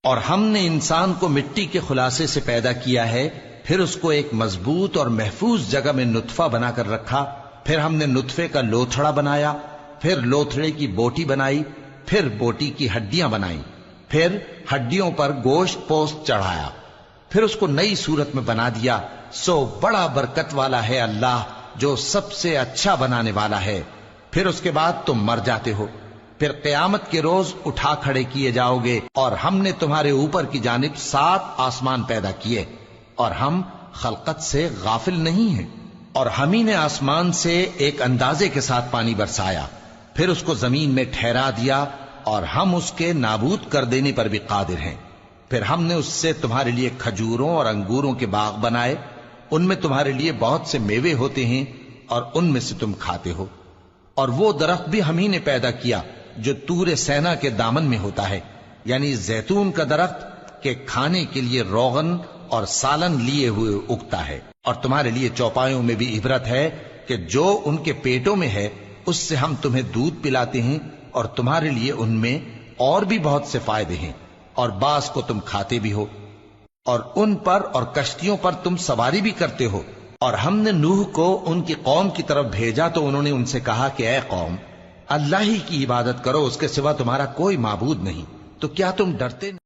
اور ہم نے انسان کو مٹی کے خلاصے سے پیدا کیا ہے، پھر اس کو ایک مضبوط اور محفوظ جگہ میں نطفہ بنا کر رکھا، پھر ہم نے نطفے کا لوتھڑا بنایا، پھر لوتھڑے کی بوٹی بنائی، پھر بوٹی کی ہڈیاں بنائیں، پھر ہڈیوں پر گوشت پوست چڑھایا، پھر اس کو نئی صورت میں بنا دیا۔ سو بڑا برکت والا ہے اللہ، جو سب سے اچھا بنانے والا ہے۔ پھر اس کے بعد تم مر جاتے ہو، پھر قیامت کے روز اٹھا کھڑے کیے جاؤ گے، اور ہم نے تمہارے اوپر کی جانب 7 آسمان پیدا کیے، اور ہم خلقت سے غافل نہیں ہیں۔ اور ہم ہی نے آسمان سے ایک اندازے کے ساتھ پانی برسایا، پھر اس کو زمین میں ٹھہرا دیا، اور ہم اس کے نابود کر دینے پر بھی قادر ہیں۔ پھر ہم نے اس سے تمہارے لیے کھجوروں اور انگوروں کے باغ بنائے، ان میں تمہارے لیے بہت سے میوے ہوتے ہیں، اور ان میں سے تم کھاتے ہو۔ اور وہ درخت بھی ہم ہی نے پیدا کیا جو طور سینا کے دامن میں ہوتا ہے، یعنی زیتون کا درخت کہ کھانے کے لیے روغن اور سالن لیے ہوئے اگتا ہے۔ اور تمہارے لیے چوپایوں میں بھی عبرت ہے کہ جو ان کے پیٹوں میں ہے اس سے ہم تمہیں دودھ پلاتے ہیں، اور تمہارے لیے ان میں اور بھی بہت سے فائدے ہیں، اور بعض کو تم کھاتے بھی ہو، اور ان پر اور کشتیوں پر تم سواری بھی کرتے ہو۔ اور ہم نے نوح کو ان کی قوم کی طرف بھیجا تو انہوں نے ان سے کہا کہ اے قوم، اللہ ہی کی عبادت کرو، اس کے سوا تمہارا کوئی معبود نہیں، تو کیا تم ڈرتے نہیں؟